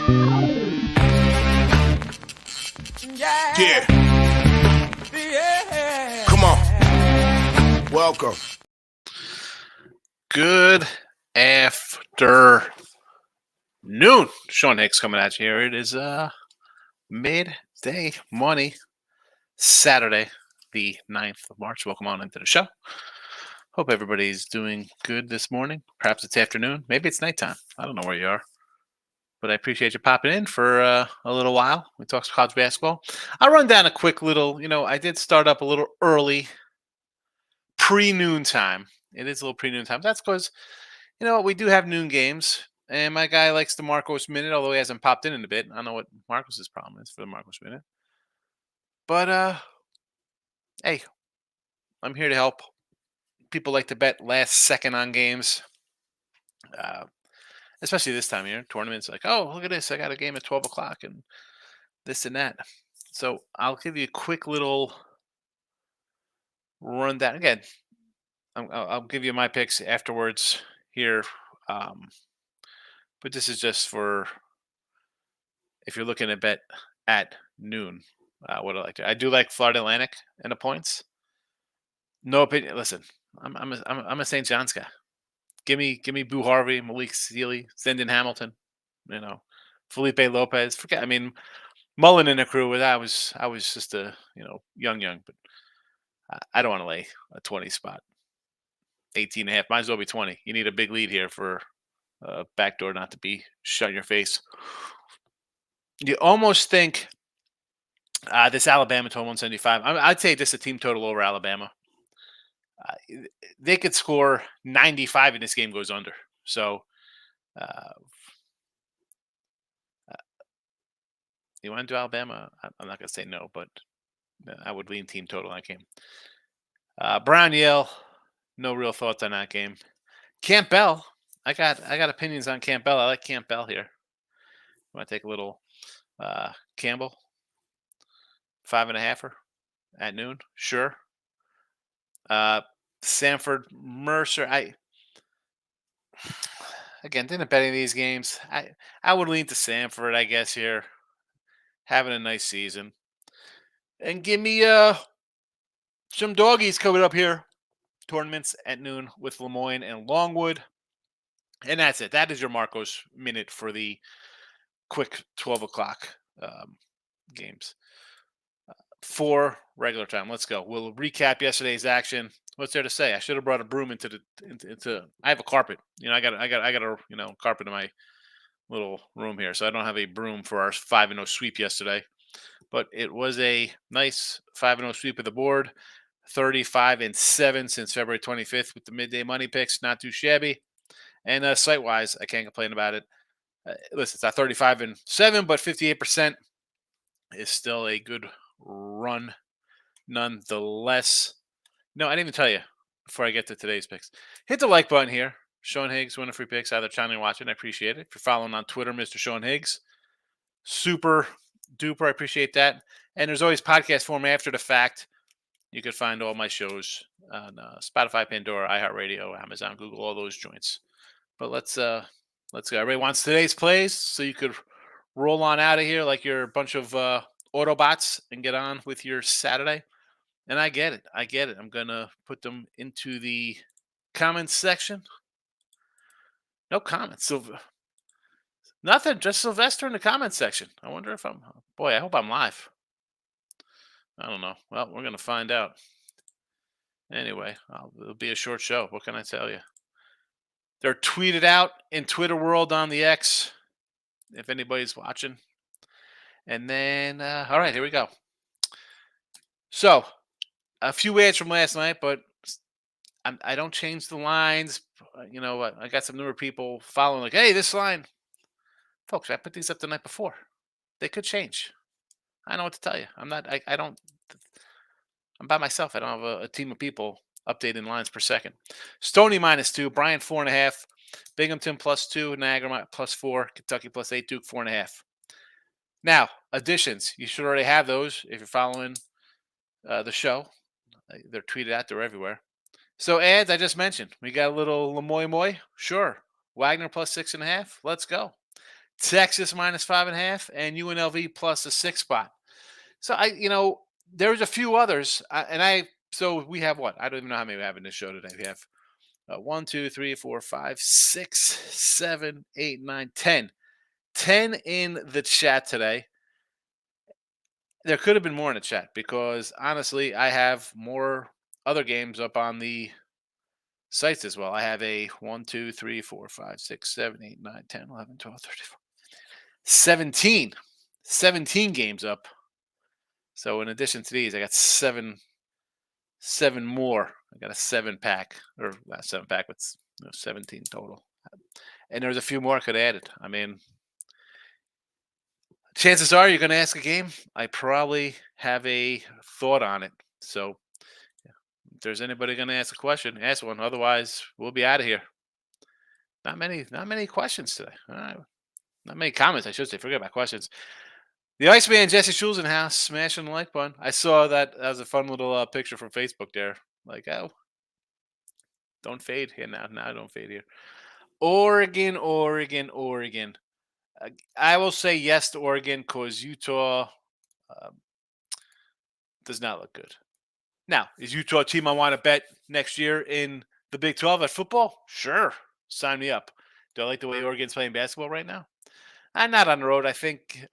Yeah. Come on. Welcome. Good afternoon. Sean Higgs coming at you here. It is midday money, Saturday, the 9th of March. Welcome on into the show. Hope everybody's doing good this morning. Perhaps it's afternoon. Maybe it's nighttime. I don't know where you are. But I appreciate you popping in for a little while. We talk college basketball. I'll run down a quick little, I did start up a little early, pre-noon time. It is a little pre-noon time. That's because, we do have noon games. And my guy likes the Marcos Minute, although he hasn't popped in a bit. I don't know what Marcos's problem is for the Marcos Minute. But, hey, I'm here to help. People like to bet last second on games. Especially this time of year, tournaments like, oh, look at this. I got a game at 12 o'clock and this and that. So I'll give you a quick little rundown. Again, I'll give you my picks afterwards here. But this is just for if you're looking to bet at noon. What I like to. I do like Florida Atlantic and the points. No opinion. Listen, I'm a St. John's guy. Give me Boo Harvey, Malik Sealy, Zendon Hamilton, Felipe Lopez. Forget. I mean, Mullen and the crew. I was just a young, but I don't want to lay a 20 spot. 18 and a half. Might as well be 20. You need a big lead here for backdoor not to be shut in your face. You almost think this Alabama total 175. I'd say this is a team total over Alabama. They could score 95 and this game goes under. So you want to do Alabama? I'm not going to say no, but I would lean team total in that game. Brown Yale, no real thoughts on that game. Campbell, I got opinions on Campbell. I like Campbell here. Want to take a little Campbell, 5.5er at noon? Sure. Sanford Mercer. Didn't bet any of these games. I would lean to Sanford, I guess, here. Having a nice season. And give me some doggies coming up here. Tournaments at noon with Lemoyne and Longwood. And that's it. That is your Marcos Minute for the quick 12 o'clock games. For regular time. Let's go. We'll recap yesterday's action. What's there to say? I should have brought a broom into. I have a carpet. I got a carpet in my little room here, so I don't have a broom for our 5-0 sweep yesterday. But it was a nice 5-0 sweep of the board. 35-7 since February 25th with the midday money picks. Not too shabby. And site-wise, I can't complain about it. Listen, it's not 35-7, but 58% is still a good run nonetheless. No, I didn't even tell you before I get to today's picks. Hit the like button here. Sean Higgs, winning free picks, either channel or watching. I appreciate it. If you're following on Twitter, Mr. Sean Higgs, super duper. I appreciate that. And there's always podcast form after the fact. You can find all my shows on Spotify, Pandora, iHeartRadio, Amazon, Google, all those joints. But let's go. Everybody wants today's plays, so you could roll on out of here like you're a bunch of Autobots and get on with your Saturday. And I get it. I'm going to put them into the comments section. No comments. So nothing. Just Sylvester in the comments section. I wonder if I hope I'm live. I don't know. Well, we're going to find out. Anyway, it'll be a short show. What can I tell you? They're tweeted out in Twitter world on the X, if anybody's watching. And then, all right, here we go. So, a few ads from last night, but I don't change the lines. I got some newer people following like, hey, this line. Folks, I put these up the night before. They could change. I know what to tell you. I'm by myself. I don't have a team of people updating lines per second. Stony -2, Bryant 4.5, Binghamton +2, Niagara +4, Kentucky +8, Duke 4.5. Now, additions. You should already have those if you're following the show. They're tweeted out. They're everywhere. So ads, I just mentioned. We got a little Lemoy. Sure. Wagner +6.5. Let's go. Texas minus 5.5, and UNLV plus a 6 spot. So there's a few others, so we have what? I don't even know how many we have in this show today. We have 1, 2, 3, 4, 5, 6, 7, 8, 9, 10. 10 in the chat today. There could have been more in the chat because honestly, I have more other games up on the sites as well. I have a 1, 2, 3, 4, 5, 6, 7, 8, 9, 10, 11, 12, 13, 14, 17 games up. So in addition to these, I got seven more. I got a 7-pack, or not 7-pack, but 17 total. And there's a few more I could have added. I mean, chances are you're going to ask a game. I probably have a thought on it. So if there's anybody going to ask a question, ask one. Otherwise, we'll be out of here. Not many questions today. All right. Not many comments, I should say. Forget about questions. The Iceman, Jesse Schulz in house, smashing the like button. I saw that as a fun little picture from Facebook there. Like, oh, don't fade here now. Now don't fade here. Oregon. I will say yes to Oregon because Utah does not look good. Now, is Utah a team I want to bet next year in the Big 12 at football? Sure. Sign me up. Do I like the way Oregon's playing basketball right now? I'm not on the road. I think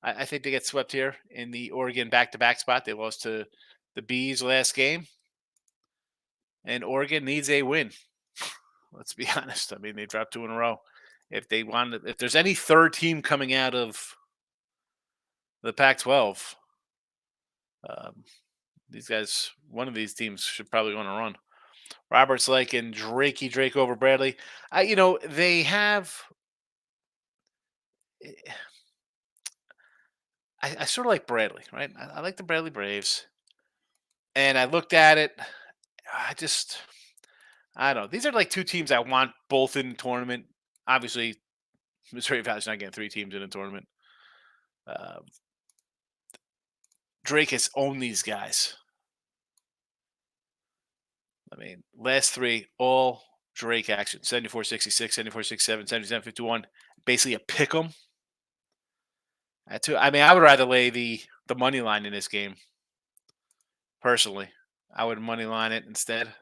I think they get swept here in the Oregon back-to-back spot. They lost to the Bees last game. And Oregon needs a win. Let's be honest. I mean, they dropped 2 in a row. If there's any third team coming out of the Pac-12, these guys, one of these teams should probably go on a run. Roberts liking Drake over Bradley. They have. I sort of like Bradley, right? I like the Bradley Braves. And I looked at it. I don't know. These are like 2 teams I want both in the tournament. Obviously, Missouri Valley's not getting 3 teams in a tournament. Drake has owned these guys. I mean, last 3, all Drake action. 74-66, 74-67, 77-51. Basically a pick 'em. I mean, I would rather lay the money line in this game. Personally, I would money line it instead.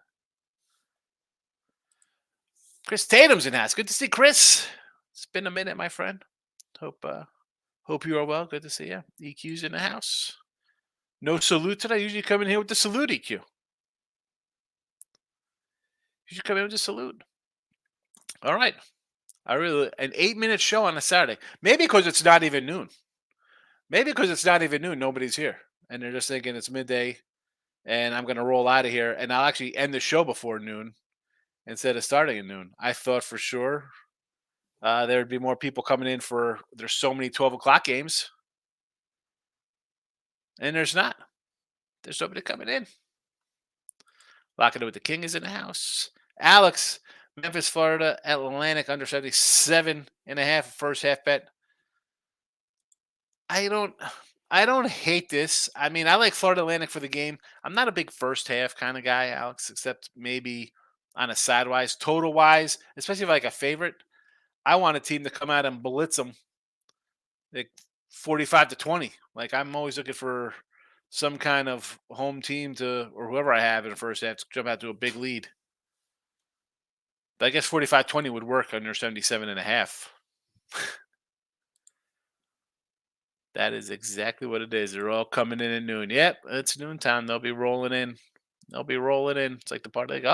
Chris Tatum's in house. Good to see Chris. It's been a minute, my friend. Hope you are well. Good to see you. EQ's in the house. No salute today. I usually come in here with the salute, EQ. You should come in with the salute. All right. An 8-minute show on a Saturday. Maybe because it's not even noon. Nobody's here. And they're just thinking it's midday and I'm going to roll out of here. And I'll actually end the show before noon instead of starting at noon. I thought for sure there would be more people coming in there's so many 12 o'clock games. And there's not. There's nobody coming in. Locking it with the King is in the house. Alex, Memphis, Florida, Atlantic under 77.5 first half bet. I don't hate this. I mean, I like Florida Atlantic for the game. I'm not a big first half kind of guy, Alex, except maybe on a sidewise, total wise, especially if like a favorite. I want a team to come out and blitz them like 45-20. Like I'm always looking for some kind of home team or whoever I have in the first half to jump out to a big lead. But I guess 45-20 would work under 77.5. That is exactly what it is. They're all coming in at noon. Yep, it's noontime. They'll be rolling in. It's like the party. Like,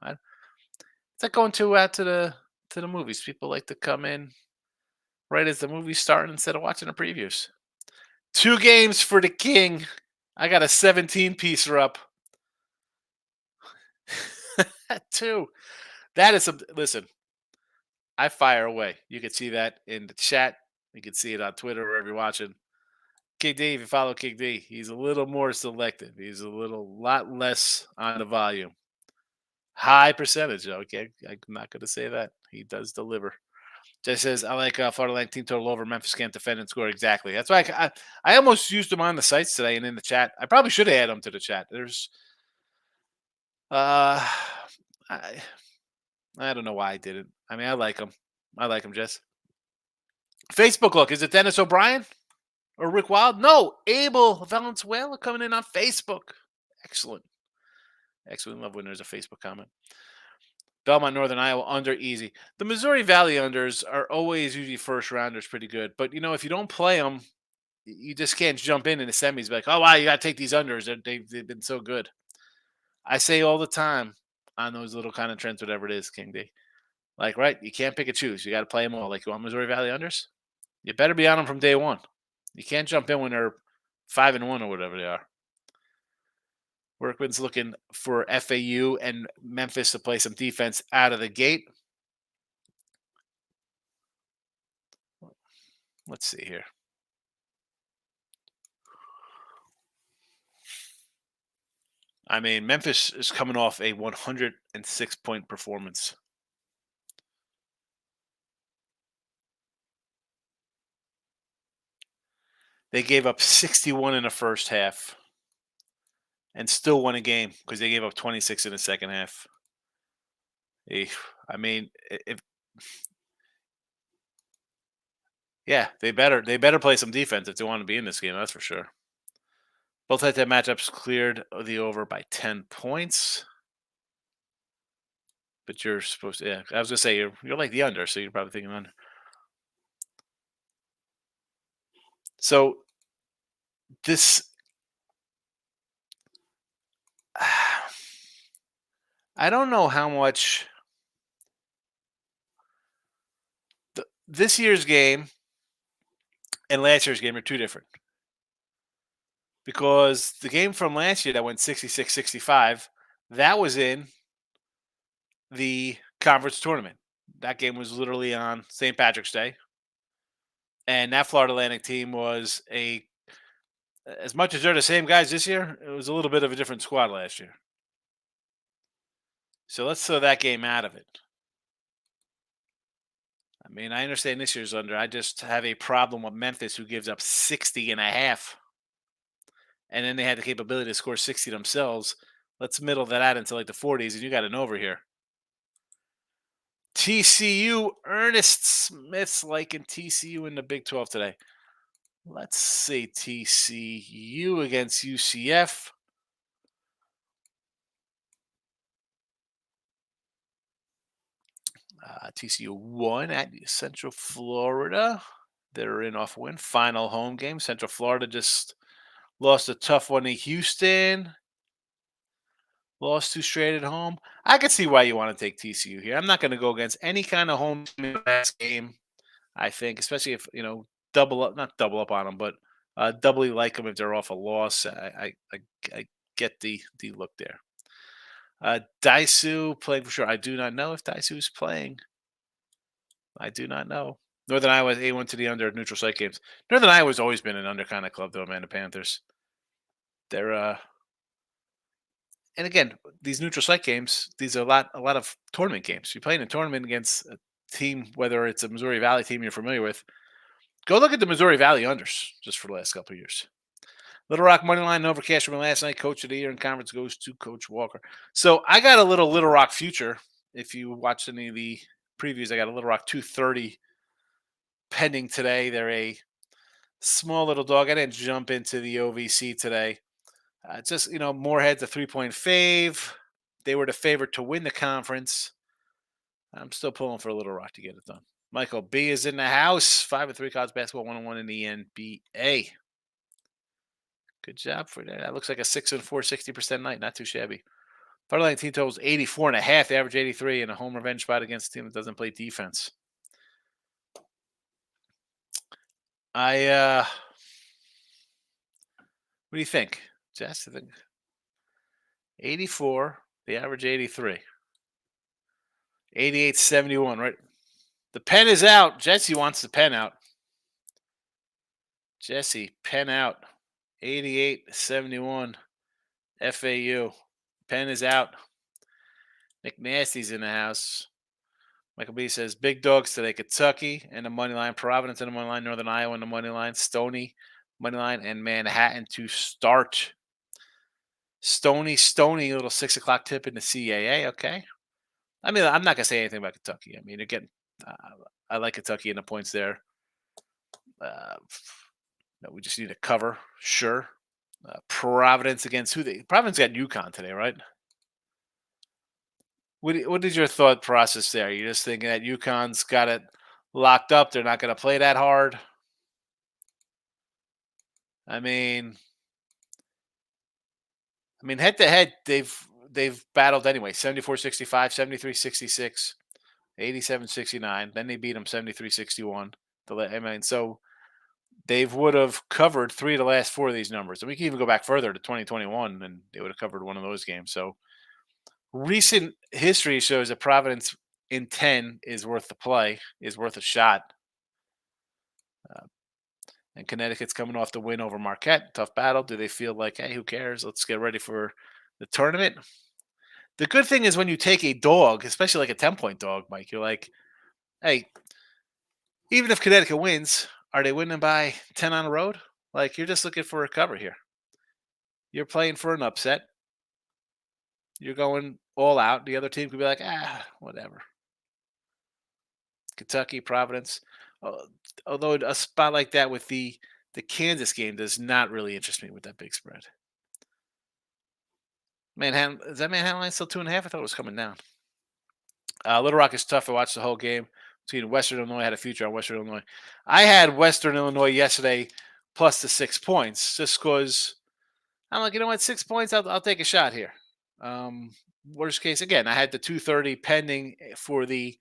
it's like going to the movies. People like to come in right as the movie's starting instead of watching the previews. 2 games for the King. I got a 17-piecer up. 2. That is listen. I fire away. You can see that in the chat. You can see it on Twitter wherever you're watching. King D, if you follow King D, he's a little more selective. He's a lot less on the volume. High percentage, okay? I'm not going to say that. He does deliver. Just says, I like Florida Atlantic team total over. Memphis can't defend and score. Exactly. That's why I almost used them on the sites today and in the chat. I probably should have added them to the chat. There's, I don't know why I didn't. I mean, I like them, Jess. Facebook, look, is it Dennis O'Brien or Rick Wild? No, Abel Valenzuela coming in on Facebook. Excellent. Excellent. Love when there's a Facebook comment. Belmont, Northern Iowa, under easy. The Missouri Valley unders are always usually first rounders pretty good. But, if you don't play them, you just can't jump in the semis and be like, oh, wow, you got to take these unders. They've been so good. I say all the time on those little kind of trends, whatever it is, King D. Like, right, you can't pick and choose. You got to play them all. Like, you want Missouri Valley unders? You better be on them from day one. You can't jump in when they're 5-1 or whatever they are. Workman's looking for FAU and Memphis to play some defense out of the gate. Let's see here. I mean, Memphis is coming off a 106-point performance. They gave up 61 in the first half and still won a game because they gave up 26 in the second half. I mean, they better play some defense if they want to be in this game. That's for sure. Both head-to-head matchups cleared the over by 10 points. But you're supposed to, I was gonna say you're like the under, so you're probably thinking under. So this, I don't know how much this year's game and last year's game are two different. Because the game from last year that went 66-65, that was in the conference tournament. That game was literally on St. Patrick's Day. And that Florida Atlantic team was as much as they're the same guys this year, it was a little bit of a different squad last year. So let's throw that game out of it. I mean, I understand this year's under. I just have a problem with Memphis, who gives up 60.5. And then they had the capability to score 60 themselves. Let's middle that out into like the 40s, and you got an over here. TCU, Ernest Smith's liking TCU in the Big 12 today. Let's see, TCU against UCF. TCU won at Central Florida. They're in off win. Final home game. Central Florida just lost a tough one to Houston. Lost 2 straight at home. I can see why you want to take TCU here. I'm not going to go against any kind of home team in the last game. I think, especially if not double up on them, but doubly like them if they're off a loss. I get the look there. Daisu playing for sure. I do not know if Daisu is playing. I do not know. Northern Iowa is A1 to the under neutral site games. Northern Iowa's always been an under kind of club, though, man. The Panthers. They're and again, these neutral site games, these are a lot of tournament games. You're playing a tournament against a team, whether it's a Missouri Valley team you're familiar with. Go look at the Missouri Valley unders just for the last couple of years. Little Rock money line over cash from last night. Coach of the year in conference goes to Coach Walker. So I got a Little Rock future. If you watched any of the previews, I got a Little Rock 230 pending today. They're a small little dog. I didn't jump into the OVC today. Just, Moorhead's a 3-point fave. They were the favorite to win the conference. I'm still pulling for a Little Rock to get it done. Michael B is in the house. 5-3 college basketball 101 in the NBA. Good job for that. That looks like a 6-4, 60% night. Not too shabby. Florida team totals 84.5. They average 83 in a home revenge spot against a team that doesn't play defense. What do you think, Jess? I think 84. They average 83. 88-71, right? The pen is out. Jesse wants the pen out. Jesse, pen out. 88-71. FAU. Pen is out. Nick Nasty's in the house. Michael B says, big dogs today. Kentucky and the money line. Providence and the money line. Northern Iowa and the money line. Stony, money line. And Manhattan to start. Stony, little 6 o'clock tip in the CAA. Okay. I mean, I'm not going to say anything about Kentucky. I mean, again, I like Kentucky and the points there. No, we just need a cover. Sure. Providence against who they Providence got UConn today, right? What is your thought process there? You just thinking that UConn's got it locked up? They're not going to play that hard. I mean, head to head, they've battled anyway. 74-65, 73-66, 87-69. Then they beat them 73-61. So they would have covered 3 of the last 4 of these numbers. And we can even go back further to 2021, and they would have covered one of those games. So recent history shows that Providence in 10 is worth the play, is worth a shot. And Connecticut's coming off the win over Marquette. Tough battle. Do they feel like, hey, who cares? Let's get ready for the tournament. The good thing is when you take a dog, especially like a 10-point dog, Mike, you're like, hey, even if Connecticut wins, are they winning by 10 on the road? Like, you're just looking for a cover here. You're playing for an upset. You're going all out. The other team could be like, whatever. Kentucky, Providence. Although a spot like that with the Kansas game does not really interest me with that big spread. Manhattan, is that Manhattan line still 2.5? I thought it was coming down. Little Rock is tough to watch the whole game. Between Western Illinois, had a future on Western Illinois. I had Western Illinois yesterday plus the 6 points just because I'm like, you know what, 6 points, I'll take a shot here. Worst case, again, I had the 230 pending for the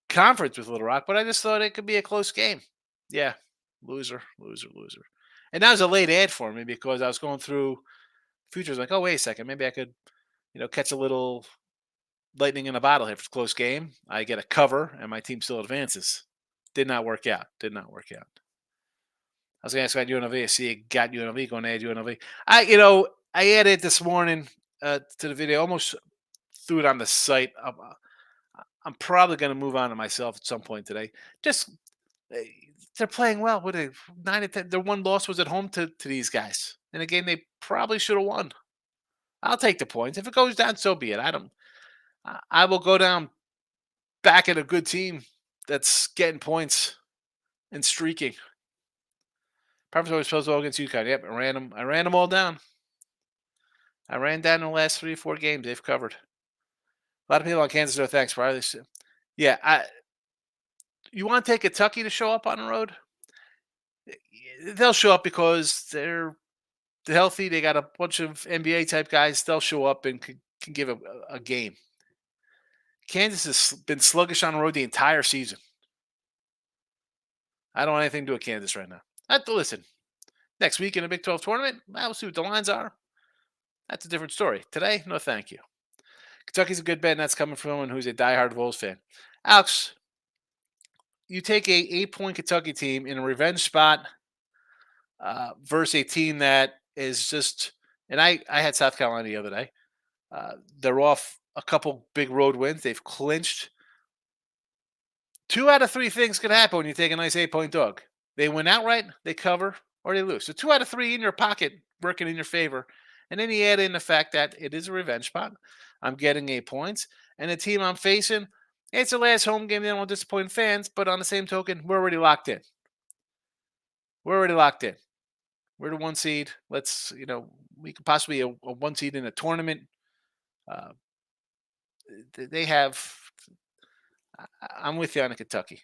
conference with Little Rock, but I just thought it could be a close game. Yeah, loser. And that was a late ad for me because I was going through futures like, oh, wait a second, maybe I could, catch a little lightning in a bottle here. If it's a close game, I get a cover and my team still advances. Did not work out. I was going to ask about UNLV. I see you got UNLV, going to add UNLV. I added this morning to the video, almost threw it on the site. I'm probably going to move on to myself at some point today. Just they're playing well. What 9 to 10? Their one loss was at home to these guys in a game they probably should have won. I'll take the points. If it goes down, so be it. I will go down back at a good team that's getting points and streaking. Providence always plays well against UConn. Yep, I ran them all down. I ran down in the last 3 or 4 games. They've covered. A lot of people on Kansas know thanks, Riley. Yeah, you want to take Kentucky to show up on the road? They'll show up because they're healthy. They got a bunch of NBA type guys. They'll show up and can give a game. Kansas has been sluggish on the road the entire season. I don't want anything to do with Kansas right now. Listen, next week in a Big 12 tournament, we'll see what the lines are. That's a different story. Today, no thank you. Kentucky's a good bet, and that's coming from someone who's a diehard Wolves fan. Alex, you take a 8-point Kentucky team in a revenge spot versus a team that is just, and I had South Carolina the other day. They're off a couple big road wins. They've clinched. 2 out of 3 things could happen when you take a nice 8-point dog. They win outright, they cover, or they lose. So 2 out of 3 in your pocket working in your favor. And then you add in the fact that it is a revenge spot. I'm getting 8 points. And the team I'm facing, it's the last home game. They don't want to disappoint fans. But on the same token, we're already locked in. We're the 1 seed. Let's, we could possibly a 1 seed in a tournament. They have, I'm with you on Kentucky.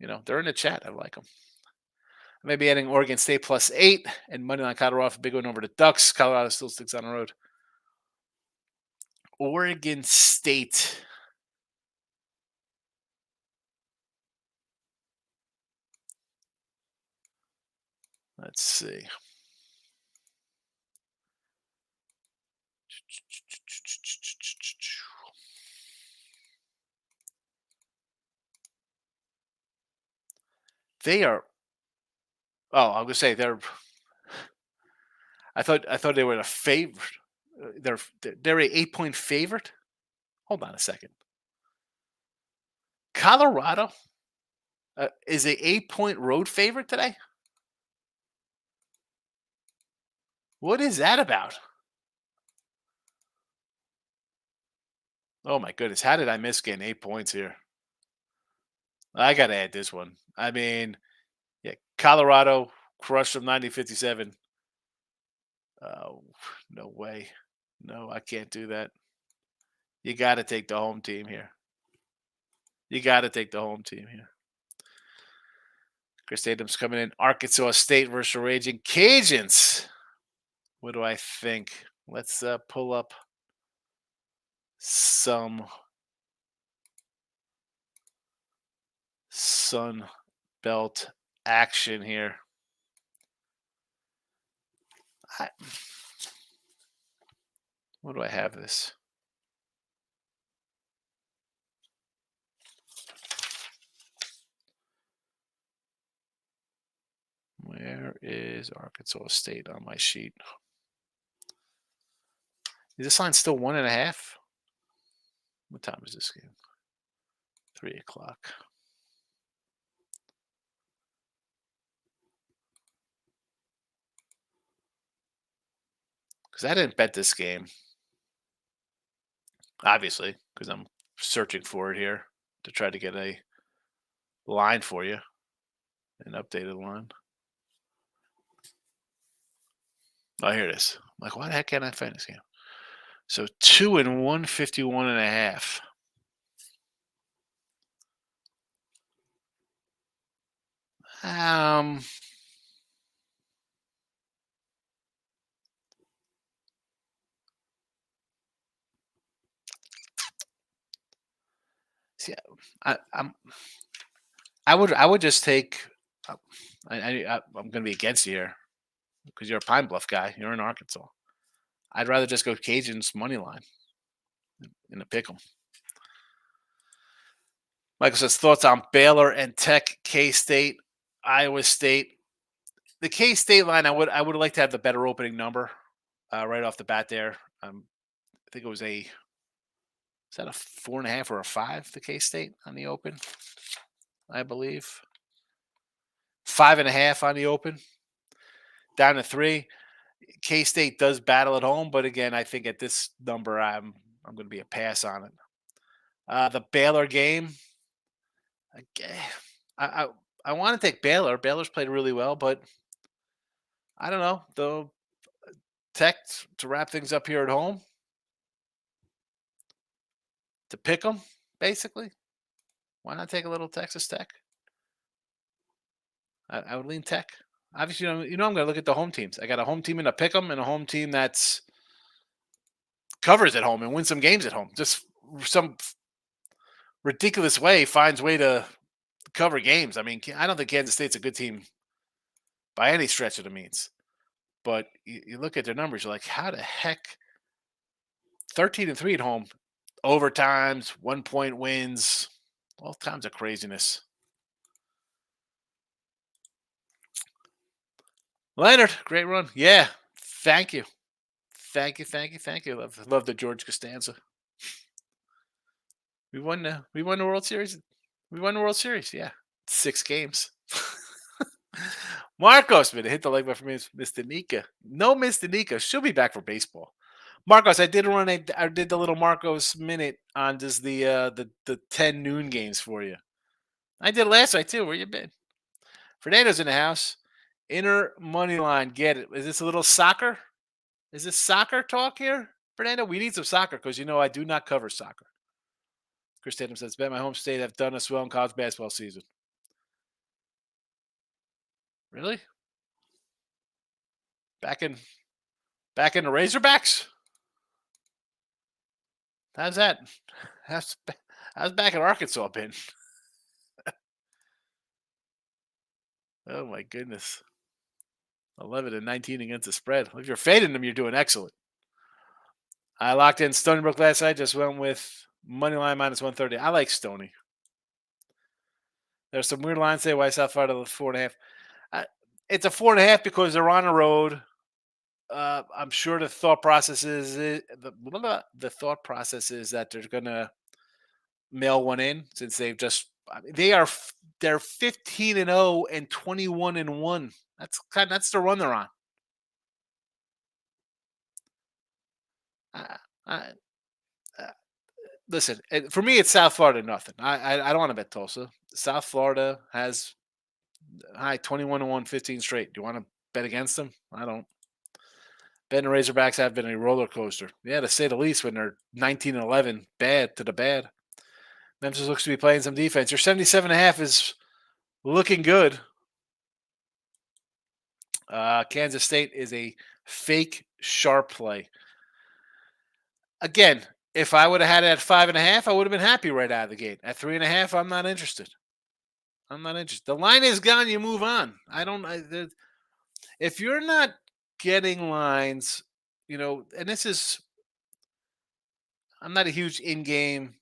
They're in the chat. I like them. Maybe adding Oregon State plus 8 and moneyline Colorado for a big one over the Ducks. Colorado still sticks on the road. Oregon State. Let's see. They are. Oh, I was gonna say they're. I thought they were a favorite. They're a 8-point favorite. Hold on a second. Colorado is a 8-point road favorite today. What is that about? Oh my goodness! How did I miss getting 8 points here? I got to add this one. I mean, yeah, Colorado crushed them 90-57. Oh, no way. No, I can't do that. You got to take the home team here. You got to take the home team here. Chris Adams coming in. Arkansas State versus the Raging Cajuns. What do I think? Let's pull up some Sun Belt action here. What do I have this? Where is Arkansas State on my sheet? Is this line still 1.5? What time is this game? 3:00. Because I didn't bet this game. Obviously, because I'm searching for it here to try to get a line for you, an updated line. Oh, here it is. I'm like, why the heck can't I find this game? So 2 and 151.5. See, I would just take. I'm going to be against you here because you're a Pine Bluff guy. You're in Arkansas. I'd rather just go Cajuns money line in the pick 'em. Michael says thoughts on Baylor and Tech, K-State, Iowa State. The K-State line, I would like to have the better opening number right off the bat there. I think it was is that a 4.5 or a 5? The K-State on the open, I believe. 5.5 on the open. Down to 3. K-State does battle at home, but again, I think at this number, I'm going to be a pass on it. The Baylor game, I want to take Baylor. Baylor's played really well, but I don't know. The Tech to wrap things up here at home, to pick them, basically. Why not take a little Texas Tech? I would lean Tech. Obviously, I'm going to look at the home teams. I got a home team in a pick 'em and a home team that's covers at home and wins some games at home. Just some ridiculous way finds way to cover games. I mean, I don't think Kansas State's a good team by any stretch of the means. But you look at their numbers, you're like, how the heck? 13-3 at home, overtimes, 1-point wins, all kinds of craziness. Leonard, great run. Yeah, thank you. Thank you. Love the George Costanza. We won the World Series. We won the World Series. Yeah, 6 games. Marcos, man, hit the leg button for me. Mr. Nika. No, Mr. Nika. She'll be back for baseball. Marcos, I did the little Marcos minute on just the 10 noon games for you. I did last night too. Where you been? Fernando's in the house. Inner money line. Get it. Is this a little soccer? Is this soccer talk here? Fernando, we need some soccer because I do not cover soccer. Chris Tatum says, bet my home state have done us well in college basketball season. Really? Back in the Razorbacks? How's that? How's back in Arkansas been? Oh my goodness. 11-19 against the spread. If you're fading them, you're doing excellent. I locked in Stony Brook last night. Just went with money line minus 130. I like Stony. There's some weird lines say why South Florida 4.5. It's a 4.5 because they're on the road. I'm sure the thought process is that they're gonna mail one in since they're 15-0 and 21-1. That's the run they're on. Listen, for me, it's South Florida nothing. I don't want to bet Tulsa. South Florida has high 21-1, 15 straight. Do you want to bet against them? I don't. Ben and Razorbacks have been a roller coaster. Yeah, to say the least, when they're 19-11, bad to the bad. Memphis looks to be playing some defense. Your 77.5 is looking good. Kansas State is a fake sharp play. Again, if I would have had it at 5.5, I would have been happy right out of the gate. At 3.5, I'm not interested. The line is gone. You move on. If you're not getting lines, and this is, I'm not a huge in-game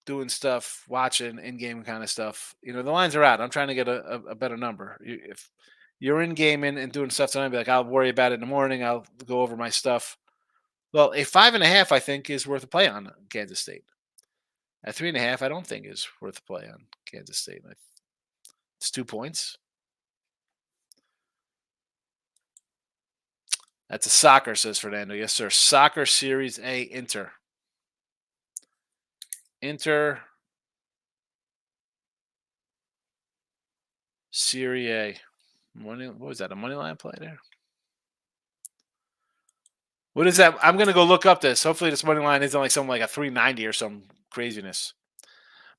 doing stuff, watching in-game kind of stuff. The lines are out. I'm trying to get a better number. If you're in gaming and doing stuff tonight, be like, I'll worry about it in the morning. I'll go over my stuff. Well, a 5.5, I think, is worth a play on Kansas State. At 3.5, I don't think is worth a play on Kansas State. It's 2 points. That's a soccer, says Fernando. Yes, sir. Soccer Series A, Inter. Serie A. What was that? A money line play there? What is that? I'm going to go look up this. Hopefully this money line isn't like something like a 390 or some craziness.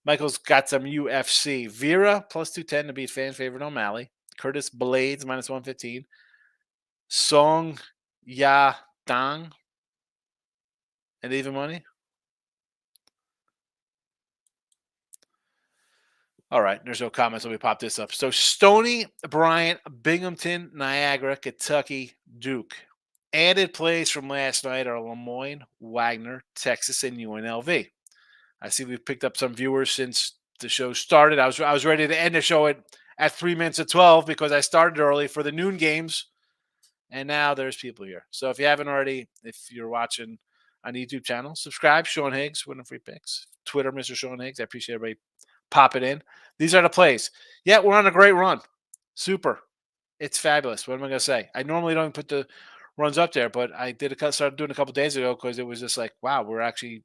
Michael's got some UFC. Vera plus 210 to beat fan favorite O'Malley. Curtis Blades minus 115. Song Ya Dang. And even money. All right, there's no comments. Let me pop this up. So Stony Bryant, Binghamton, Niagara, Kentucky, Duke. Added plays from last night are Lemoyne, Wagner, Texas, and UNLV. I see we've picked up some viewers since the show started. I was ready to end the show at 3 minutes of 12 because I started early for the noon games, and now there's people here. So if you haven't already, if you're watching on the YouTube channel, subscribe. Sean Higgs, winning free picks. Twitter, Mr. Sean Higgs. I appreciate everybody popping in. These are the plays. Yeah, we're on a great run. Super. It's fabulous. What am I going to say? I normally don't put the runs up there, but I started doing a couple days ago because it was just like, wow, we're actually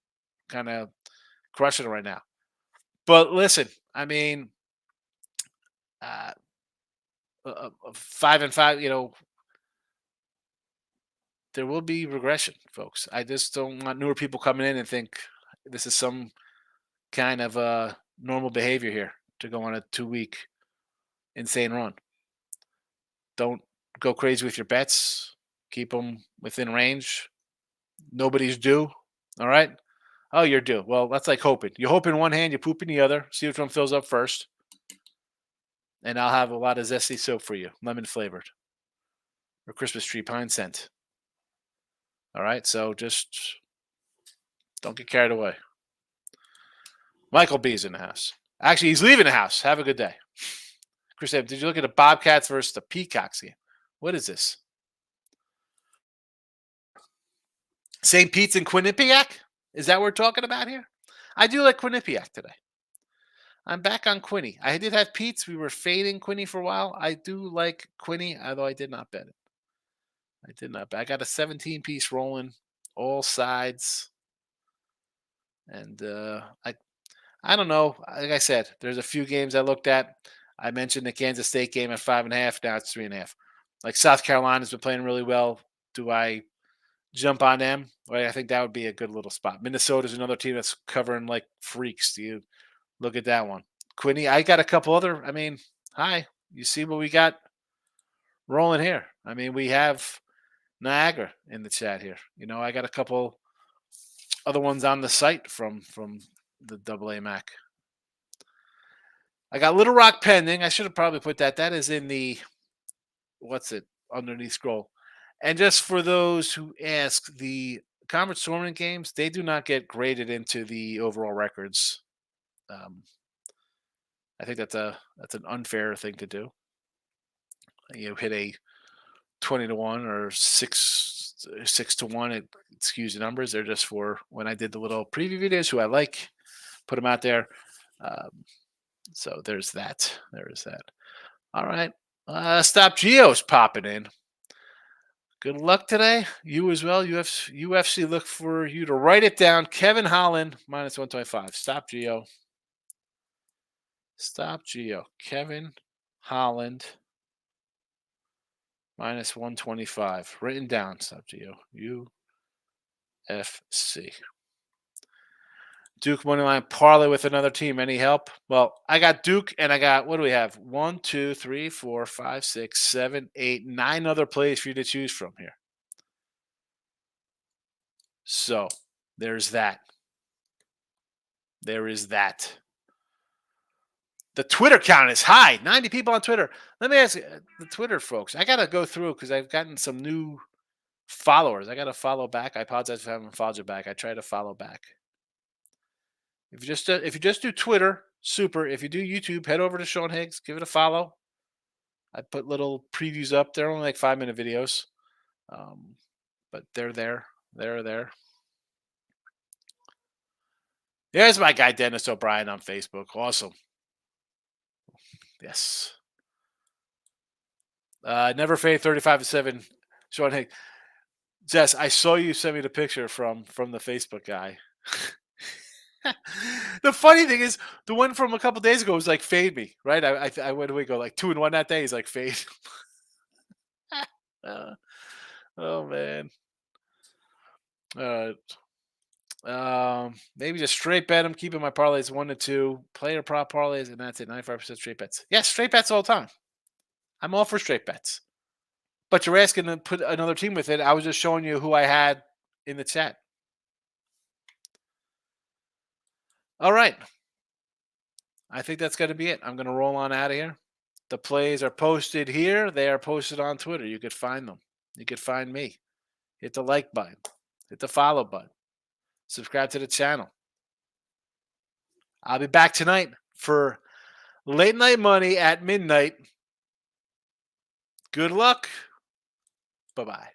kind of crushing it right now. But listen, I mean, 5-5, there will be regression, folks. I just don't want newer people coming in and think this is some kind of normal behavior here to go on a 2-week insane run. Don't go crazy with your bets. Keep them within range. Nobody's due. All right. Oh, you're due. Well, that's like hoping. You hope in one hand, you poop in the other. See which one fills up first. And I'll have a lot of zesty soap for you, lemon flavored, or Christmas tree pine scent. All right. So just don't get carried away. Michael B's in the house. Actually, he's leaving the house. Have a good day. Chris, did you look at the Bobcats versus the Peacocks game? What is this? St. Pete's and Quinnipiac? Is that what we're talking about here? I do like Quinnipiac today. I'm back on Quinny. I did have Pete's. We were fading Quinny for a while. I do like Quinny, although I did not bet it. I got a 17-piece rolling, all sides. And I don't know. Like I said, there's a few games I looked at. I mentioned the Kansas State game at 5.5. Now it's 3.5. Like South Carolina's been playing really well. Do I jump on them? Well, I think that would be a good little spot. Minnesota's another team that's covering like freaks. Do you look at that one? Quinny, I got a couple other. I mean, hi. You see what we got rolling here? I mean, we have Niagara in the chat here. I got a couple other ones on the site from the AA MAC. I got Little Rock pending. I should have probably put that. That is in the underneath scroll. And just for those who ask, the conference tournament games, they do not get graded into the overall records. I think that's an unfair thing to do. You hit a 20-1 or 6-1. It skews the numbers. They're just for when I did the little preview videos, who I like, put them out there. So there's that. There is that. All right. Stop Geo's popping in. Good luck today. You as well. UFC look for you to write it down. Kevin Holland minus 125. Stop Geo. Kevin Holland. Minus 125. Written down. It's up to you. UFC. Duke moneyline parlay with another team. Any help? Well, I got Duke and I got, what do we have? 1, 2, 3, 4, 5, 6, 7, 8, 9 other plays for you to choose from here. So there's that. There is that. The Twitter count is high. 90 people on Twitter. Let me ask you, the Twitter folks. I got to go through because I've gotten some new followers. I got to follow back. I apologize if I haven't followed you back. I try to follow back. If you just do Twitter, super. If you do YouTube, head over to Sean Higgs. Give it a follow. I put little previews up. They're only like 5-minute videos, but they're there. They're there. There's my guy Dennis O'Brien on Facebook. Awesome. Yes. Never fade 35-7. Sean Higgs. Jess, I saw you send me the picture from the Facebook guy. The funny thing is, the one from a couple days ago was like fade me, right? I where do we go? Like 2-1 that day. He's like fade. Oh man. Maybe just straight bet him. Keeping my parlays 1-2. Player prop parlays, and that's it. 95% straight bets. Yes, straight bets all the time. I'm all for straight bets. But you're asking to put another team with it. I was just showing you who I had in the chat. All right. I think that's going to be it. I'm going to roll on out of here. The plays are posted here. They are posted on Twitter. You could find them. You could find me. Hit the like button. Hit the follow button. Subscribe to the channel. I'll be back tonight for Late Night Money at midnight. Good luck. Bye-bye.